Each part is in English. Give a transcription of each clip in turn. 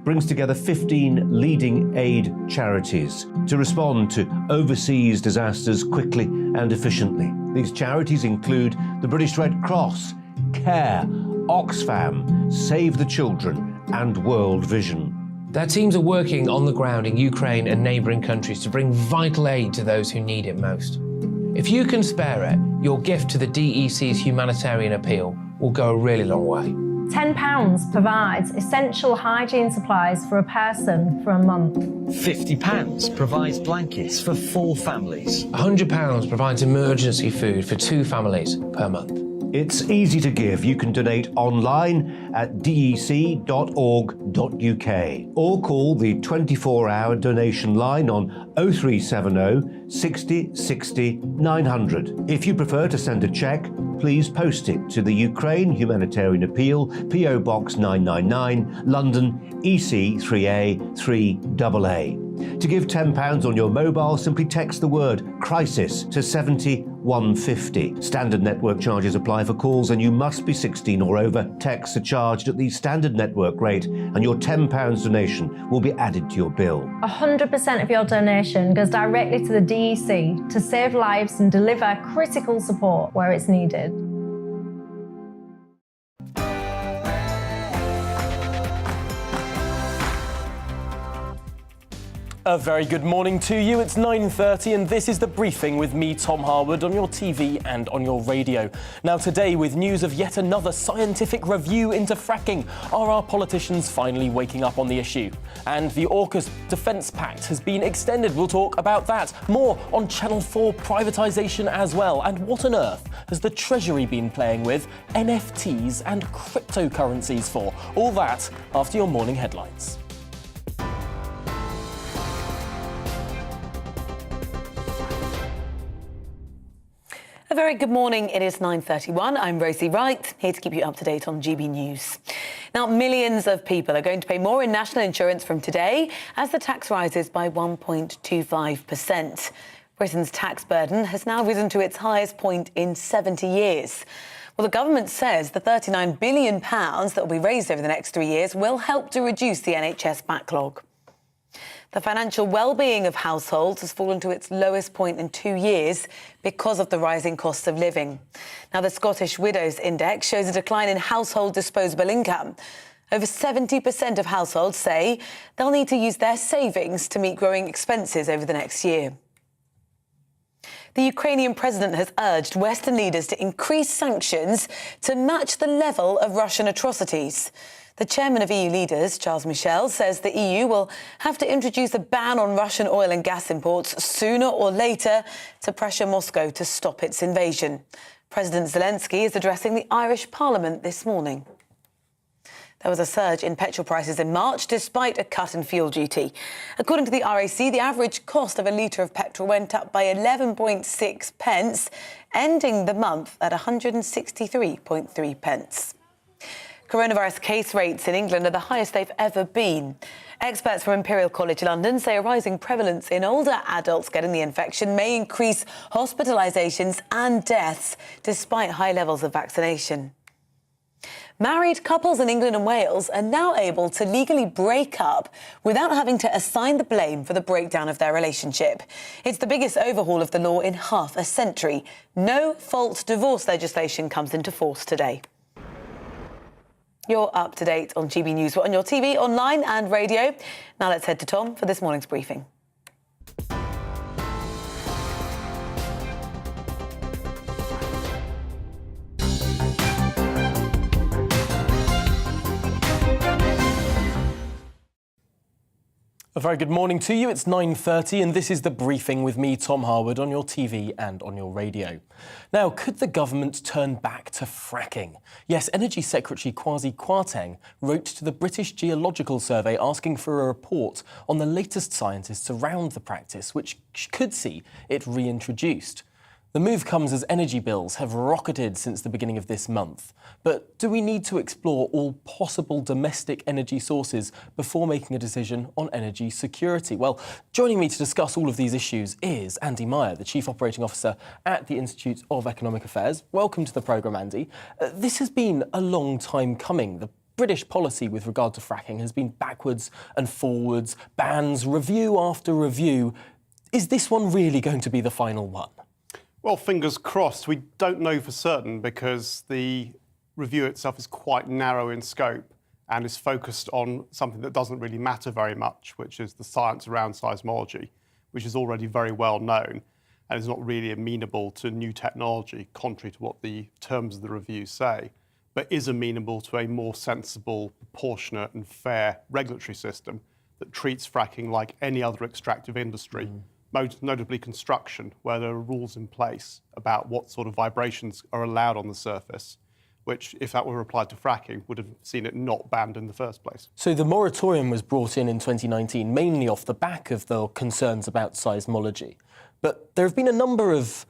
brings together 15 leading aid charities to respond to overseas disasters quickly and efficiently. These charities include the British Red Cross, CARE, Oxfam, Save the Children and World Vision. Their teams are working on the ground in Ukraine and neighbouring countries to bring vital aid to those who need it most. If you can spare it, your gift to the DEC's Humanitarian appeal will go a really long way. £10 provides essential hygiene supplies for a person for a month. £50 provides blankets for 4 families. £100 provides emergency food for 2 families per month. It's easy to give. You can donate online at dec.org.uk or call the 24-hour donation line on 0370 60 60 900. If you prefer to send a cheque, please post it to the Ukraine Humanitarian Appeal, PO Box 999, London, EC 3A 3AA. To give £10 on your mobile, simply text the word crisis to 70150. Standard network charges apply for calls and you must be 16 or over. Texts are charged at the standard network rate and your £10 donation will be added to your bill. 100% of your donation goes directly to the DEC to save lives and deliver critical support where it's needed. A very good morning to you. It's 9:30 and this is The Briefing with me, Tom Harwood, on your TV and on your radio. Now today, with news of yet another scientific review into fracking, are our politicians finally waking up on the issue? And the Aukus defence pact has been extended. We'll talk about that. More on Channel 4 privatisation as well. And what on earth has the Treasury been playing with NFTs and cryptocurrencies for? All that after your morning headlines. A very good morning. It is 9:31. I'm Rosie Wright, here to keep you up to date on GB News. Now, millions of people are going to pay more in national insurance from today as the tax rises by 1.25%. Britain's tax burden has now risen to its highest point in 70 years. Well, the government says the £39 billion that will be raised over the next 3 years will help to reduce the NHS backlog. The financial well-being of households has fallen to its lowest point in 2 years because of the rising costs of living. Now, the Scottish Widows Index shows a decline in household disposable income. Over 70% of households say they'll need to use their savings to meet growing expenses over the next year. The Ukrainian president has urged Western leaders to increase sanctions to match the level of Russian atrocities. The chairman of EU leaders, Charles Michel, says the EU will have to introduce a ban on Russian oil and gas imports sooner or later to pressure Moscow to stop its invasion. President Zelensky is addressing the Irish Parliament this morning. There was a surge in petrol prices in March, despite a cut in fuel duty. According to the RAC, the average cost of a litre of petrol went up by 11.6 pence, ending the month at 163.3 pence. Coronavirus case rates in England are the highest they've ever been. Experts from Imperial College London say a rising prevalence in older adults getting the infection may increase hospitalisations and deaths, despite high levels of vaccination. Married couples in England and Wales are now able to legally break up without having to assign the blame for the breakdown of their relationship. It's the biggest overhaul of the law in half a century. No-fault divorce legislation comes into force today. You're up to date on GB News. We're on your TV, online and radio. Now let's head to Tom for this morning's briefing. A very good morning to you. It's 9:30 and this is The Briefing with me, Tom Harwood, on your TV and on your radio. Now, could the government turn back to fracking? Yes, Energy Secretary Kwasi Kwarteng wrote to the British Geological Survey asking for a report on the latest scientists around the practice, which could see it reintroduced. The move comes as energy bills have rocketed since the beginning of this month. But do we need to explore all possible domestic energy sources before making a decision on energy security? Well, joining me to discuss all of these issues is Andy Meyer, the Chief Operating Officer at the Institute of Economic Affairs. Welcome to the programme, Andy. This has been a long time coming. The British policy with regard to fracking has been backwards and forwards, bans, review after review. Is this one really going to be the final one? Well, fingers crossed. We don't know for certain because the review itself is quite narrow in scope and is focused on something that doesn't really matter very much, which is the science around seismology, which is already very well known and is not really amenable to new technology, contrary to what the terms of the review say, but is amenable to a more sensible, proportionate and fair regulatory system that treats fracking like any other extractive industry, most notably construction, where there are rules in place about what sort of vibrations are allowed on the surface, which, if that were applied to fracking, would have seen it not banned in the first place. So the moratorium was brought in 2019, mainly off the back of the concerns about seismology. But there have been a number of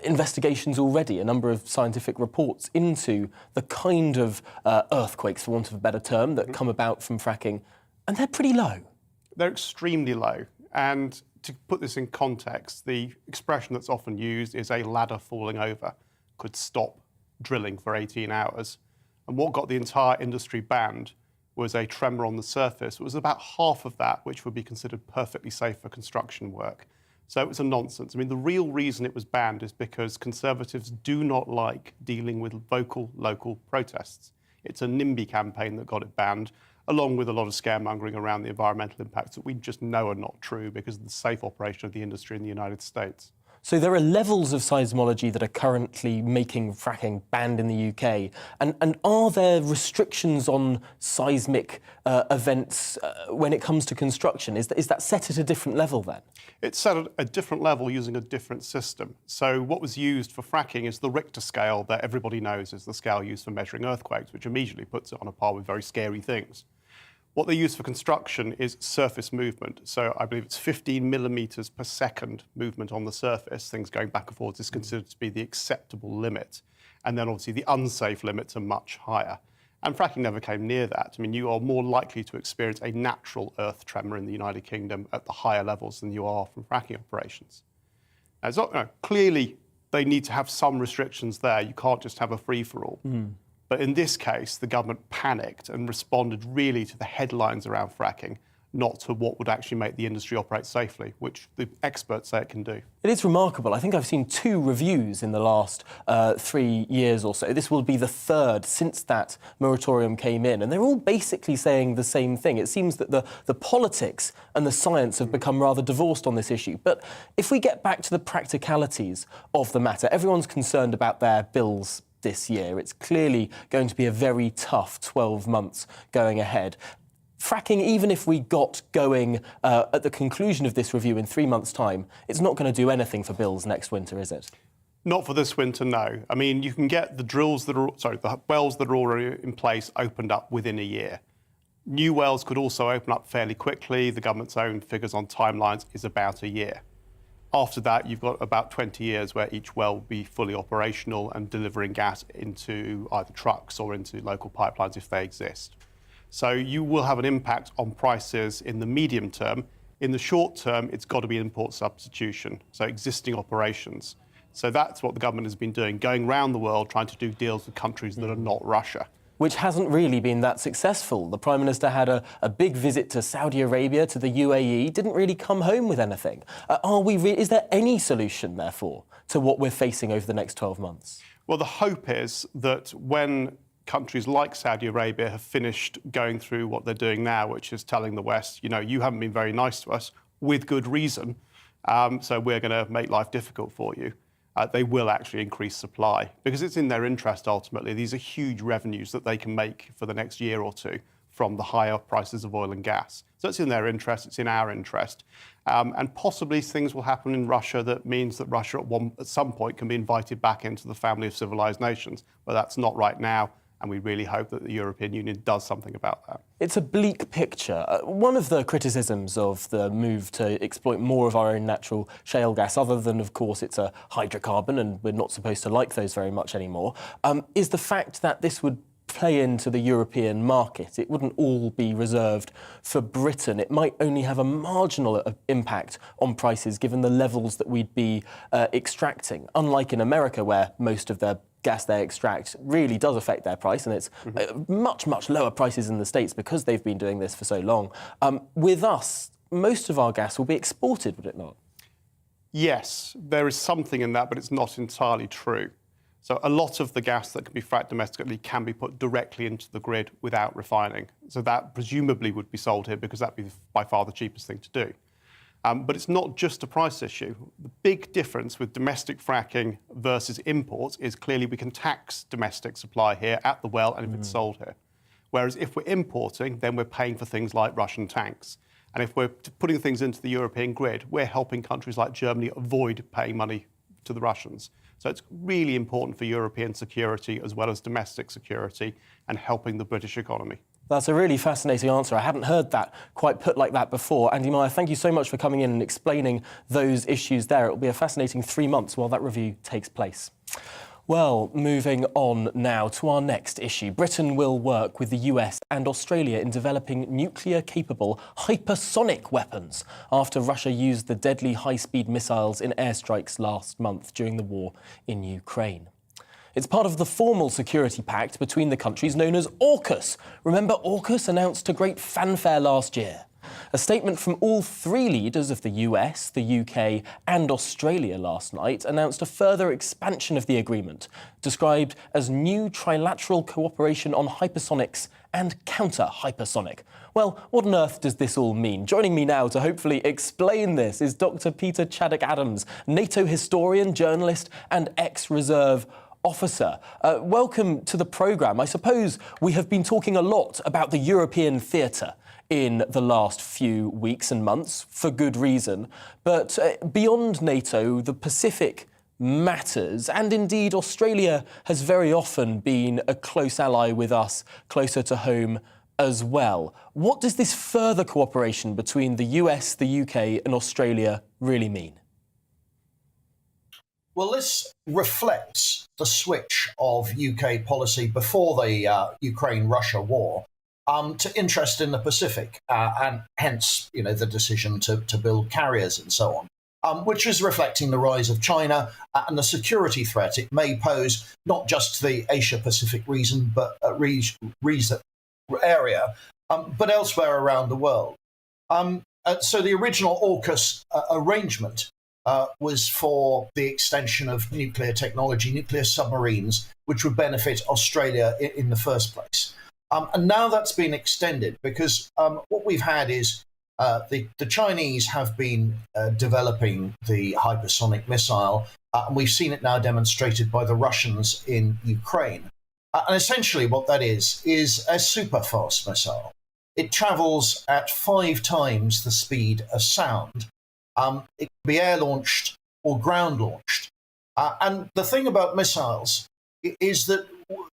investigations already, a number of scientific reports into the kind of earthquakes, for want of a better term, that come about from fracking, and they're pretty low. They're extremely low. And to put this in context, the expression that's often used is a ladder falling over could stop drilling for 18 hours. And what got the entire industry banned was a tremor on the surface. It was about half of that which would be considered perfectly safe for construction work. So it was a nonsense. I mean, the real reason it was banned is because Conservatives do not like dealing with vocal local protests. It's a NIMBY campaign that got it banned, along with a lot of scaremongering around the environmental impacts that we just know are not true because of the safe operation of the industry in the United States. So there are levels of seismology that are currently making fracking banned in the UK. And are there restrictions on seismic events when it comes to construction? Is that set at a different level then? It's set at a different level using a different system. So what was used for fracking is the Richter scale that everybody knows is the scale used for measuring earthquakes, which immediately puts it on a par with very scary things. What they use for construction is surface movement. So I believe it's 15 millimetres per second movement on the surface. Things going back and forth is considered to be the acceptable limit. And then obviously the unsafe limits are much higher. And fracking never came near that. I mean, you are more likely to experience a natural earth tremor in the United Kingdom at the higher levels than you are from fracking operations. Now, it's not, clearly, they need to have some restrictions there. You can't just have a free-for-all. But in this case, the government panicked and responded really to the headlines around fracking, not to what would actually make the industry operate safely, which the experts say it can do. It is remarkable. I think I've seen 2 reviews in the last 3 years or so. This will be the 3rd since that moratorium came in, and they're all basically saying the same thing. It seems that the politics and the science have become rather divorced on this issue. But if we get back to the practicalities of the matter, everyone's concerned about their bills this year. It's clearly going to be a very tough 12 months going ahead. Fracking, even if we got going at the conclusion of this review in 3 months' time, it's not going to do anything for bills next winter, is it? Not for this winter, no. I mean, you can get the the wells that are already in place opened up within a year. New wells could also open up fairly quickly. The government's own figures on timelines is about a year. After that, you've got about 20 years where each well will be fully operational and delivering gas into either trucks or into local pipelines if they exist. So you will have an impact on prices in the medium term. In the short term, it's got to be import substitution, so existing operations. So that's what the government has been doing, going around the world trying to do deals with countries that are not Russia. Which hasn't really been that successful. The Prime Minister had a big visit to Saudi Arabia, to the UAE, didn't really come home with anything. Is there any solution, therefore, to what we're facing over the next 12 months? Well, the hope is that when countries like Saudi Arabia have finished going through what they're doing now, which is telling the West, you know, you haven't been very nice to us, with good reason, so we're going to make life difficult for you. They will actually increase supply because it's in their interest ultimately. These are huge revenues that they can make for the next year or two from the higher prices of oil and gas. So it's in their interest, it's in our interest. And possibly things will happen in Russia that means that Russia at some point can be invited back into the family of civilized nations. But that's not right now. And we really hope that the European Union does something about that. It's a bleak picture. One of the criticisms of the move to exploit more of our own natural shale gas, other than, of course, it's a hydrocarbon and we're not supposed to like those very much anymore, is the fact that this would play into the European market. It wouldn't all be reserved for Britain. It might only have a marginal impact on prices given the levels that we'd be extracting, unlike in America where most of their gas they extract really does affect their price, and it's much, much lower prices in the States because they've been doing this for so long. With us, most of our gas will be exported, would it not? Yes, there is something in that, but it's not entirely true. So a lot of the gas that can be fracked domestically can be put directly into the grid without refining. So that presumably would be sold here because that'd be by far the cheapest thing to do. But it's not just a price issue. The big difference with domestic fracking versus imports is clearly we can tax domestic supply here at the well and if it's sold here. Whereas if we're importing, then we're paying for things like Russian tanks. And if we're putting things into the European grid, we're helping countries like Germany avoid paying money to the Russians. So it's really important for European security as well as domestic security and helping the British economy. That's a really fascinating answer. I hadn't heard that quite put like that before. Andy Meyer, thank you so much for coming in and explaining those issues there. It'll be a fascinating 3 months while that review takes place. Well, moving on now to our next issue. Britain will work with the US and Australia in developing nuclear-capable hypersonic weapons after Russia used the deadly high-speed missiles in airstrikes last month during the war in Ukraine. It's part of the formal security pact between the countries known as Aukus. Remember Aukus, announced to great fanfare last year? A statement from all three leaders of the US, the UK and Australia last night announced a further expansion of the agreement, described as new trilateral cooperation on hypersonics and counter-hypersonic. Well, what on earth does this all mean? Joining me now to hopefully explain this is Dr. Peter Chaddock-Adams, NATO historian, journalist and ex-reserve officer. Welcome to the programme. I suppose we have been talking a lot about the European theatre in the last few weeks and months, for good reason. But beyond NATO, the Pacific matters, and indeed Australia has very often been a close ally with us, closer to home as well. What does this further cooperation between the US, the UK and Australia really mean? Well, this reflects the switch of UK policy before the Ukraine-Russia war to interest in the Pacific, and hence, the decision to build carriers and so on, which is reflecting the rise of China and the security threat it may pose, not just to the Asia-Pacific region, but area, but elsewhere around the world. So the original AUKUS arrangement was for the extension of nuclear technology, nuclear submarines, which would benefit Australia in the first place. And now that's been extended because what we've had is the Chinese have been developing the hypersonic missile, and we've seen it now demonstrated by the Russians in Ukraine. And essentially what that is a super fast missile. It travels at 5 times the speed of sound. It can be air-launched or ground-launched. And the thing about missiles is that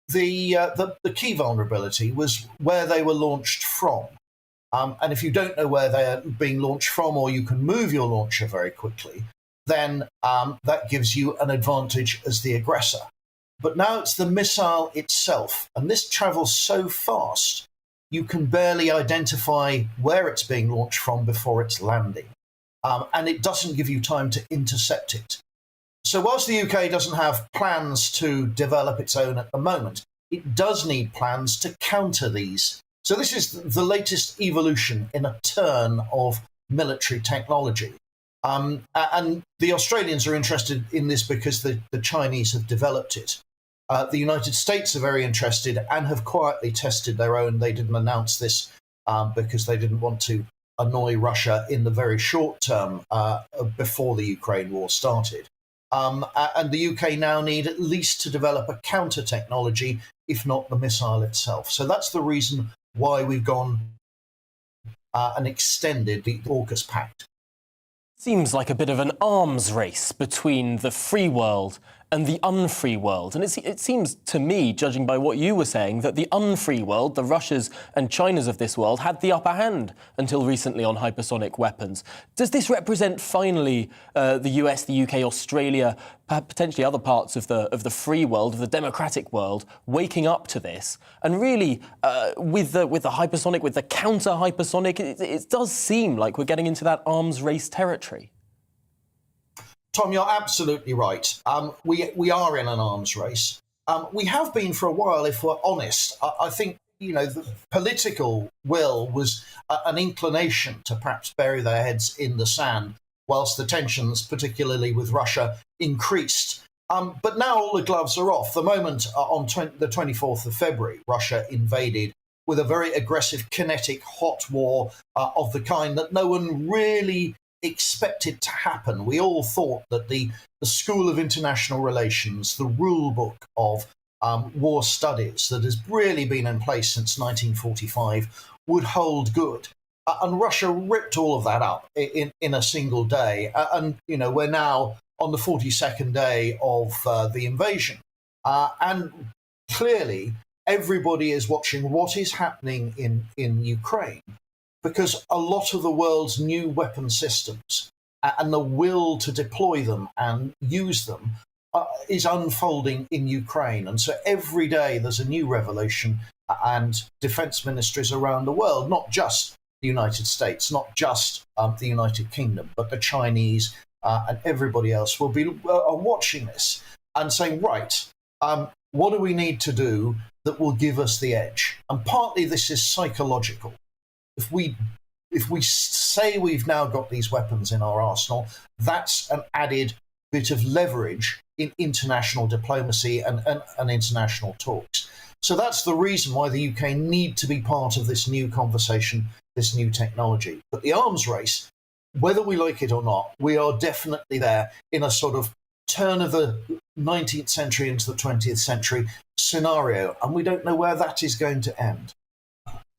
the key vulnerability was where they were launched from. And if you don't know where they're being launched from, or you can move your launcher very quickly, then that gives you an advantage as the aggressor. But now it's the missile itself, and this travels so fast, you can barely identify where it's being launched from before it's landing. And it doesn't give you time to intercept it. So whilst the UK doesn't have plans to develop its own at the moment, it does need plans to counter these. So this is the latest evolution in a turn of military technology. And the Australians are interested in this because the Chinese have developed it. The United States are very interested and have quietly tested their own. They didn't announce this because they didn't want to annoy Russia in the very short term before the Ukraine war started. And the UK now need at least to develop a counter technology, if not the missile itself. So that's the reason why we've gone and extended the AUKUS pact. Seems like a bit of an arms race between the free world and the unfree world. And it seems to me, judging by what you were saying, that the unfree world, the Russias and Chinas of this world, had the upper hand until recently on hypersonic weapons. Does this represent finally the US, the UK, Australia, potentially other parts of the free world, of the democratic world, waking up to this? And really, with the hypersonic, with the counter-hypersonic, it does seem like we're getting into that arms race territory. Tom, you're absolutely right. We are in an arms race. We have been for a while, if we're honest. I think, the political will was an inclination to perhaps bury their heads in the sand whilst the tensions, particularly with Russia, increased. But now all the gloves are off. The moment on the 24th of February, Russia invaded with a very aggressive, kinetic, hot war of the kind that no one really expected to happen. We all thought that the School of International Relations, the rule book of war studies that has really been in place since 1945, would hold good. And Russia ripped all of that up in a single day. And, we're now on the 42nd day of the invasion. And clearly, everybody is watching what is happening in Ukraine, because a lot of the world's new weapon systems and the will to deploy them and use them is unfolding in Ukraine. And so every day there's a new revelation, and defense ministries around the world, not just the United States, not just the United Kingdom, but the Chinese and everybody else will be watching this and saying, right, what do we need to do that will give us the edge? And partly this is psychological. If we say we've now got these weapons in our arsenal, that's an added bit of leverage in international diplomacy and international talks. So that's the reason why the UK need to be part of this new conversation, this new technology. But the arms race, whether we like it or not, we are definitely there in a sort of turn of the 19th century into the 20th century scenario, and we don't know where that is going to end.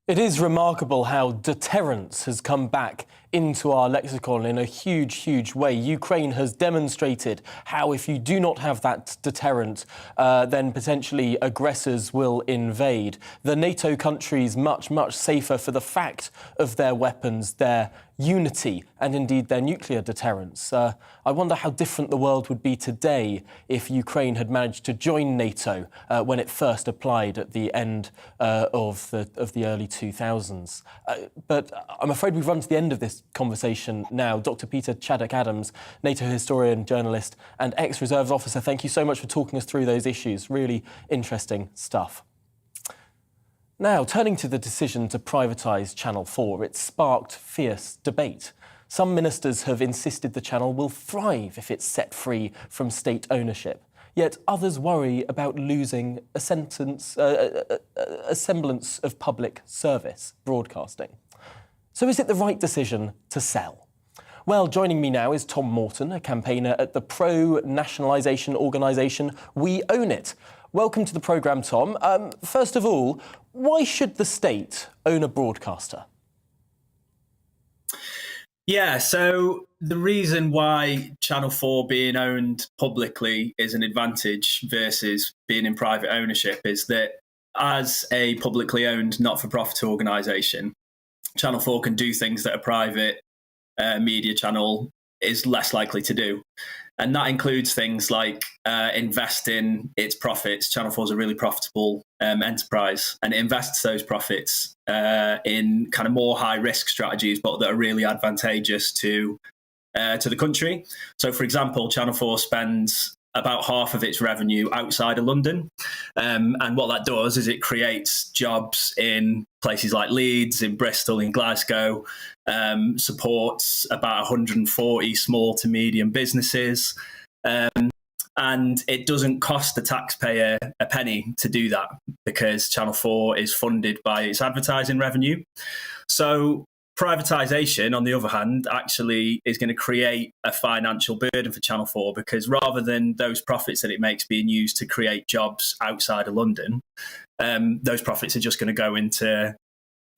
It is remarkable how deterrence has come back into our lexicon in a huge, huge way. Ukraine has demonstrated how if you do not have that deterrent, then potentially aggressors will invade. The NATO countries much, much safer for the fact of their weapons, their unity, and indeed their nuclear deterrence. I wonder how different the world would be today if Ukraine had managed to join NATO when it first applied at the end of the early 2000s. But I'm afraid we've run to the end of this conversation now. Dr. Peter Chaddock-Adams, NATO historian, journalist, and ex-reserves officer, thank you so much for talking us through those issues. Really interesting stuff. Now, turning to the decision to privatise Channel 4, it sparked fierce debate. Some ministers have insisted the channel will thrive if it's set free from state ownership. Yet others worry about losing a semblance of public service broadcasting. So is it the right decision to sell? Well, joining me now is Tom Morton, a campaigner at the pro-nationalisation organisation We Own It. Welcome to the programme, Tom. First of all, why should the state own a broadcaster? Yeah, so the reason why Channel 4 being owned publicly is an advantage versus being in private ownership is that as a publicly owned not-for-profit organisation, Channel 4 can do things that a private media channel is less likely to do. And that includes things like invest in its profits. Channel 4 is a really profitable enterprise, and it invests those profits in kind of more high-risk strategies, but that are really advantageous to the country. So, for example, Channel 4 spends about half of its revenue outside of London. And what that does is it creates jobs in places like Leeds, in Bristol, in Glasgow, supports about 140 small to medium businesses. And it doesn't cost the taxpayer a penny to do that because Channel 4 is funded by its advertising revenue. So privatisation, on the other hand, actually is going to create a financial burden for Channel 4 because rather than those profits that it makes being used to create jobs outside of London, those profits are just going to go into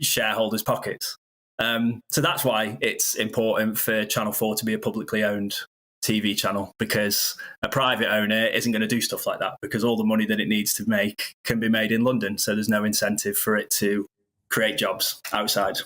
shareholders' pockets. So that's why it's important for Channel 4 to be a publicly owned TV channel, because a private owner isn't going to do stuff like that, because all the money that it needs to make can be made in London. So there's no incentive for it to create jobs outside.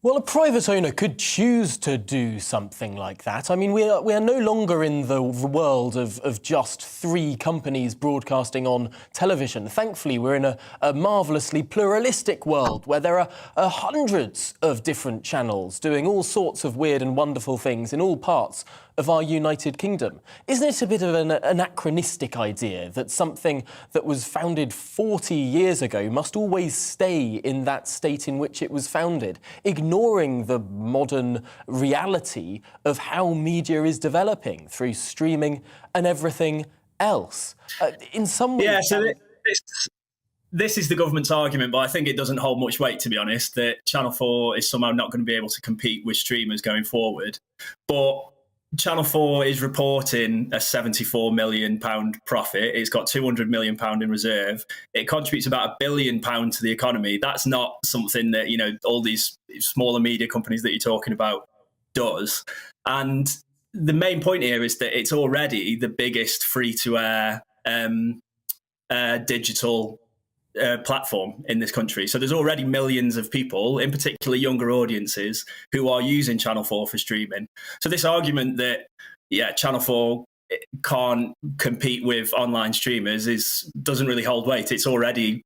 Well, a private owner could choose to do something like that. I mean, we are no longer in the world of just 3 companies broadcasting on television. Thankfully, we're in a marvellously pluralistic world where there are hundreds of different channels doing all sorts of weird and wonderful things in all parts of our United Kingdom. Isn't it a bit of an anachronistic idea that something that was founded 40 years ago must always stay in that state in which it was founded, ignoring the modern reality of how media is developing through streaming and everything else? In some ways... Yeah, so this is the government's argument, but I think it doesn't hold much weight, to be honest, that Channel 4 is somehow not going to be able to compete with streamers going forward. But Channel 4 is reporting a £74 million profit. It's got £200 million in reserve. It contributes about £1 billion to the economy. That's not something that, you know, all these smaller media companies that you're talking about does. And the main point here is that it's already the biggest free-to-air digital platform in this country. So there's already millions of people, in particular younger audiences, who are using Channel 4 for streaming. So this argument that, Channel 4 can't compete with online streamers doesn't really hold weight. It's already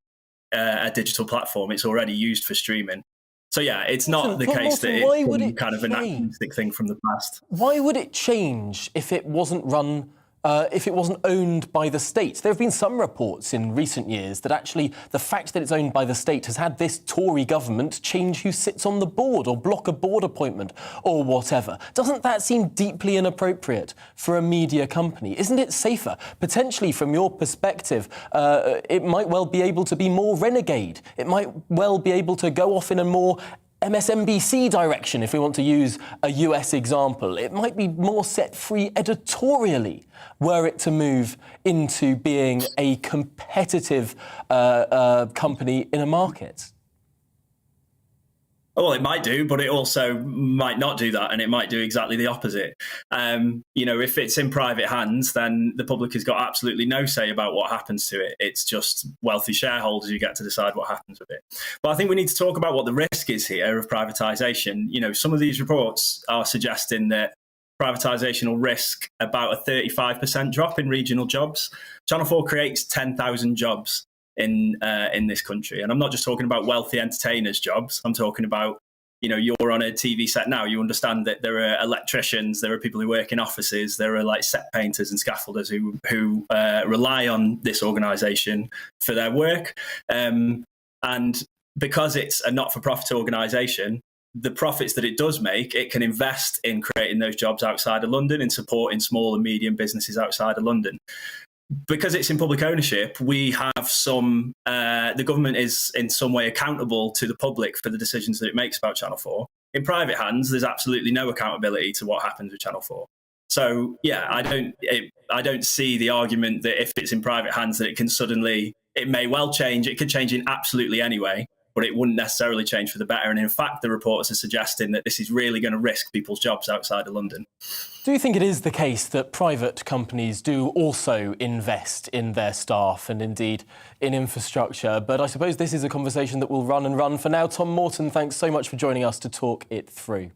a digital platform. It's already used for streaming. So it's not the case that it's kind of an anachronistic thing from the past. Why would it change if it wasn't run if it wasn't owned by the state? There have been some reports in recent years that actually the fact that it's owned by the state has had this Tory government change who sits on the board or block a board appointment or whatever. Doesn't that seem deeply inappropriate for a media company? Isn't it safer? Potentially, from your perspective, it might well be able to be more renegade. It might well be able to go off in a more MSNBC direction, if we want to use a US example. It might be more set free editorially were it to move into being a competitive company in a market. Well, it might do, but it also might not do that, and it might do exactly the opposite. If it's in private hands, then the public has got absolutely no say about what happens to it. It's just wealthy shareholders who get to decide what happens with it. But I think we need to talk about what the risk is here of privatisation. You know, some of these reports are suggesting that privatisation will risk about a 35% drop in regional jobs. Channel 4 creates 10,000 jobs in this country. And I'm not just talking about wealthy entertainers' jobs. I'm talking about, you're on a TV set now. You understand that there are electricians, there are people who work in offices, there are like set painters and scaffolders who rely on this organisation for their work. And because it's a not-for-profit organisation, the profits that it does make, it can invest in creating those jobs outside of London, in supporting small and medium businesses outside of London. Because it's in public ownership, we have the government is in some way accountable to the public for the decisions that it makes about Channel 4. In private hands, there's absolutely no accountability to what happens with Channel 4. So, I don't see the argument that if it's in private hands that it may well change. It could change in absolutely any way, but it wouldn't necessarily change for the better. And in fact, the reports are suggesting that this is really going to risk people's jobs outside of London. Do you think it is the case that private companies do also invest in their staff and indeed in infrastructure? But I suppose this is a conversation that will run and run. For now, Tom Morton, thanks so much for joining us to talk it through.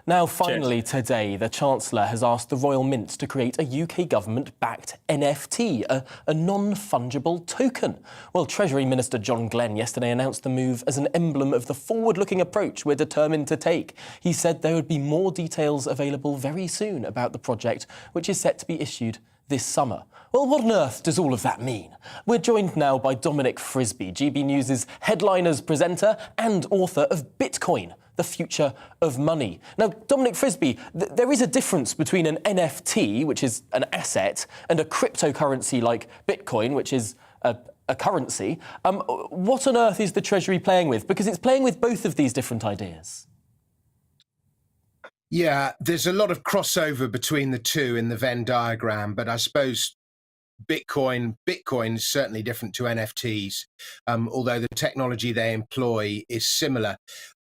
Now, finally, today, the Chancellor has asked the Royal Mint to create a UK government-backed NFT, a non-fungible token. Well, Treasury Minister John Glenn yesterday announced the move as an emblem of the forward-looking approach we're determined to take. He said there would be more details available very soon about the project, which is set to be issued this summer. Well, what on earth does all of that mean? We're joined now by Dominic Frisby, GB News' headliners presenter and author of Bitcoin, the Future of Money. Now, Dominic Frisby, there is a difference between an NFT, which is an asset, and a cryptocurrency like Bitcoin, which is a currency. What on earth is the Treasury playing with? Because it's playing with both of these different ideas. Yeah, there's a lot of crossover between the two in the Venn diagram, but I suppose Bitcoin is certainly different to NFTs, although the technology they employ is similar.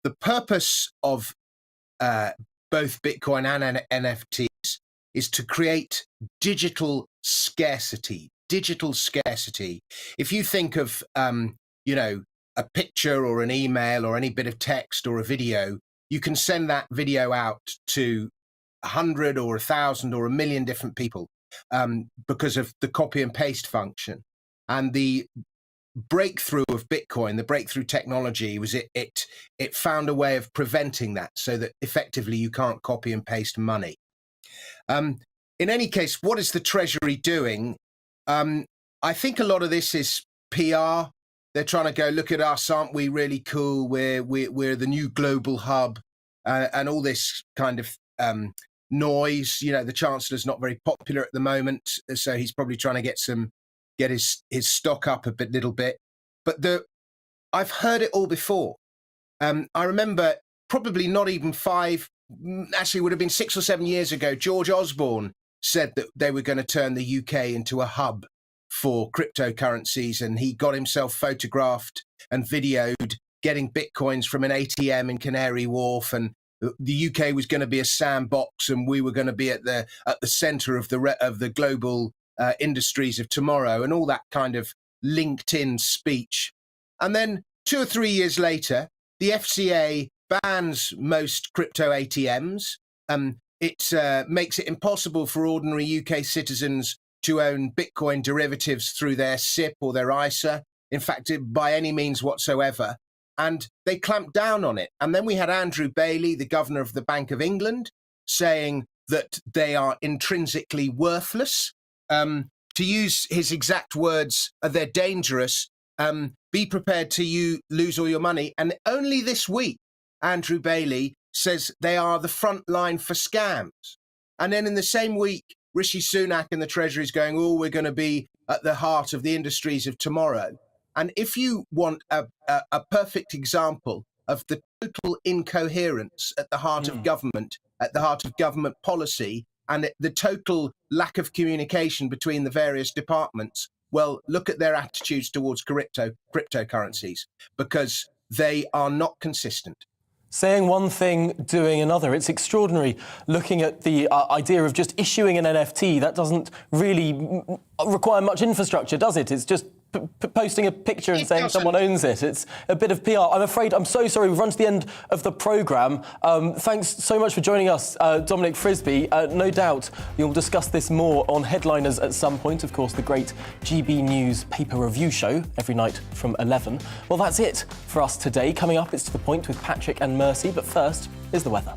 The purpose of both Bitcoin and NFTs is to create digital scarcity. Digital scarcity. If you think of, a picture or an email or any bit of text or a video, you can send that video out to 100 or 1,000 or 1,000,000 different people because of the copy and paste function. And the breakthrough of Bitcoin, the breakthrough technology, was it found a way of preventing that, so that effectively you can't copy and paste money. In any case, what is the Treasury doing? I think a lot of this is PR. They're trying to go, look at us, aren't we really cool? We're the new global hub, and all this kind of noise. The Chancellor's not very popular at the moment, so he's probably trying to get his stock up a little bit. But I've heard it all before. I remember probably not even actually would have been 6 or 7 years ago, George Osborne said that they were going to turn the UK into a hub for cryptocurrencies, and he got himself photographed and videoed getting bitcoins from an ATM in Canary Wharf, and the UK was going to be a sandbox, and we were going to be at the center of the global industries of tomorrow, and all that kind of LinkedIn speech. And then 2 or 3 years later, the FCA bans most crypto ATMs. It makes it impossible for ordinary UK citizens to own Bitcoin derivatives through their SIP or their ISA, in fact, by any means whatsoever. And they clamped down on it. And then we had Andrew Bailey, the governor of the Bank of England, saying that they are intrinsically worthless. To use his exact words, they're dangerous. Be prepared to lose all your money. And only this week, Andrew Bailey says they are the front line for scams. And then in the same week, Rishi Sunak in the Treasury is going, we're going to be at the heart of the industries of tomorrow. And if you want a perfect example of the total incoherence at the heart of government, at the heart of government policy, and the total lack of communication between the various departments, well, look at their attitudes towards cryptocurrencies, because they are not consistent. Saying one thing, doing another. It's extraordinary looking at the idea of just issuing an NFT. That doesn't really require much infrastructure, does it? It's just posting a picture and saying someone owns it. It's a bit of PR. I'm so sorry. We've run to the end of the programme. Thanks so much for joining us, Dominic Frisby. No doubt you'll discuss this more on Headliners at some point. Of course, the great GB News paper review show every night from 11. Well, that's it for us today. Coming up, it's To The Point with Patrick and Mercy. But first is the weather.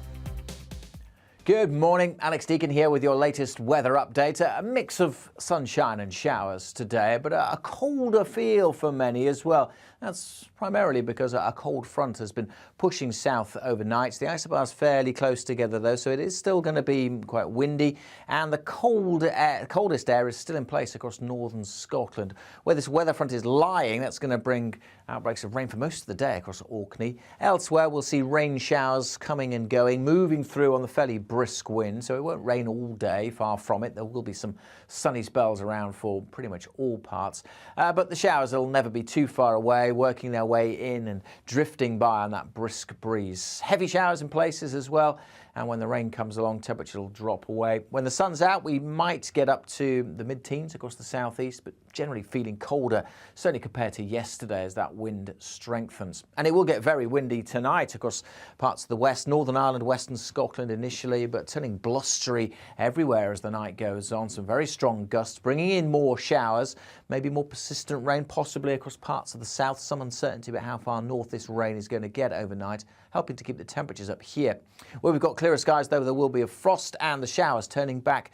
Good morning, Alex Deakin here with your latest weather update. A mix of sunshine and showers today, but a colder feel for many as well. That's primarily because a cold front has been pushing south overnight. The isobar's fairly close together though, so it is still going to be quite windy, and the coldest air is still in place across northern Scotland. Where this weather front is lying, that's going to bring outbreaks of rain for most of the day across Orkney. Elsewhere, we'll see rain showers coming and going, moving through on the fairly brisk wind, so it won't rain all day, far from it. There will be some sunny spells around for pretty much all parts, but the showers will never be too far away, working their way in and drifting by on that brisk breeze. Heavy showers in places as well, and when the rain comes along, temperature will drop away. When the sun's out, we might get up to the mid-teens across the southeast, but generally feeling colder, certainly compared to yesterday as that wind strengthens. And it will get very windy tonight across parts of the west, Northern Ireland, western Scotland initially, but turning blustery everywhere as the night goes on. Some very strong gusts, bringing in more showers, maybe more persistent rain, possibly across parts of the south. Some uncertainty about how far north this rain is going to get overnight, helping to keep the temperatures up here. Where we've got clearer skies, though, there will be a frost and the showers turning back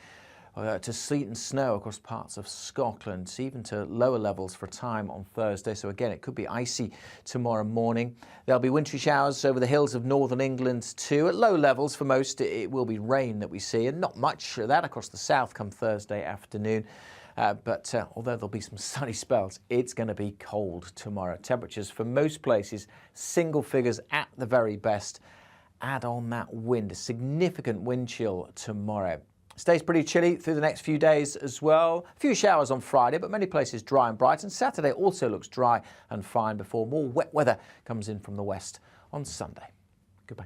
to sleet and snow across parts of Scotland, even to lower levels for a time on Thursday. So again, it could be icy tomorrow morning. There'll be wintry showers over the hills of northern England too. At low levels for most, it will be rain that we see, and not much of that across the south come Thursday afternoon. But although there'll be some sunny spells, it's going to be cold tomorrow. Temperatures for most places, single figures at the very best. Add on that wind, a significant wind chill tomorrow. Stays pretty chilly through the next few days as well. A few showers on Friday, but many places dry and bright. And Saturday also looks dry and fine before more wet weather comes in from the west on Sunday. Goodbye.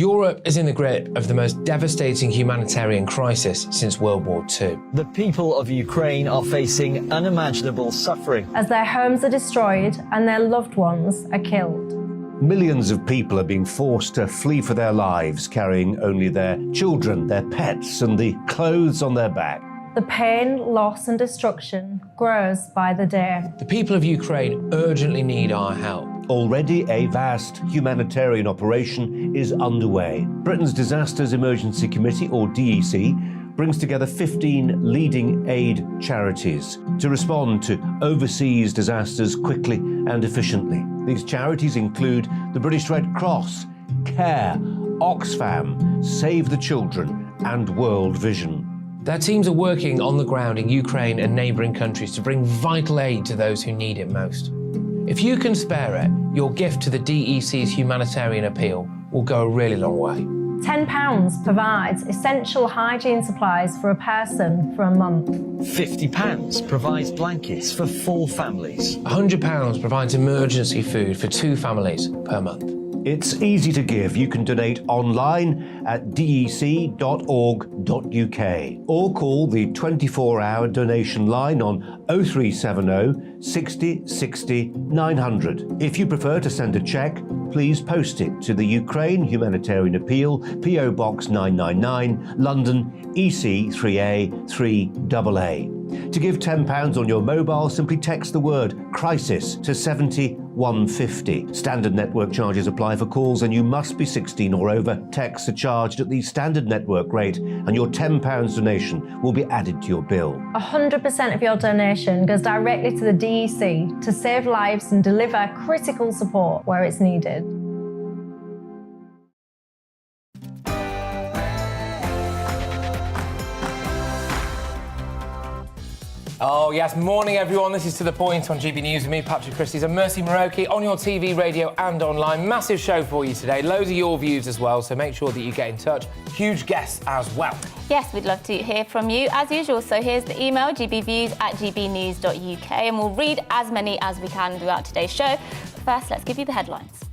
Europe is in the grip of the most devastating humanitarian crisis since World War II. The people of Ukraine are facing unimaginable suffering as their homes are destroyed and their loved ones are killed. Millions of people are being forced to flee for their lives, carrying only their children, their pets, and the clothes on their back. The pain, loss, and destruction grows by the day. The people of Ukraine urgently need our help. Already a vast humanitarian operation is underway. Britain's Disasters Emergency Committee, or DEC, brings together 15 leading aid charities to respond to overseas disasters quickly and efficiently. These charities include the British Red Cross, CARE, Oxfam, Save the Children, and World Vision. Their teams are working on the ground in Ukraine and neighbouring countries to bring vital aid to those who need it most. If you can spare it, your gift to the DEC's humanitarian appeal will go a really long way. £10 provides essential hygiene supplies for a person for a month. £50 provides blankets for 4 families. £100 provides emergency food for 2 families per month. It's easy to give. You can donate online at dec.org.uk or call the 24-hour donation line on 0370 60 60 900. If you prefer to send a cheque, please post it to the Ukraine Humanitarian Appeal, PO Box 999, London, EC 3A 3AA. To give £10 on your mobile, simply text the word crisis to 70150. Standard network charges apply for calls and you must be 16 or over. Texts are charged at the standard network rate and your £10 donation will be added to your bill. 100% of your donation goes directly to the DEC to save lives and deliver critical support where it's needed. Oh yes, morning everyone. This is To The Point on GB News with me, Patrick Christie's and Mercy Maroki on your TV, radio and online. Massive show for you today. Loads of your views as well, so make sure that you get in touch. Huge guests as well. Yes, we'd love to hear from you as usual. So here's the email, gbviews@gbnews.uk, and we'll read as many as we can throughout today's show. But first, let's give you the headlines.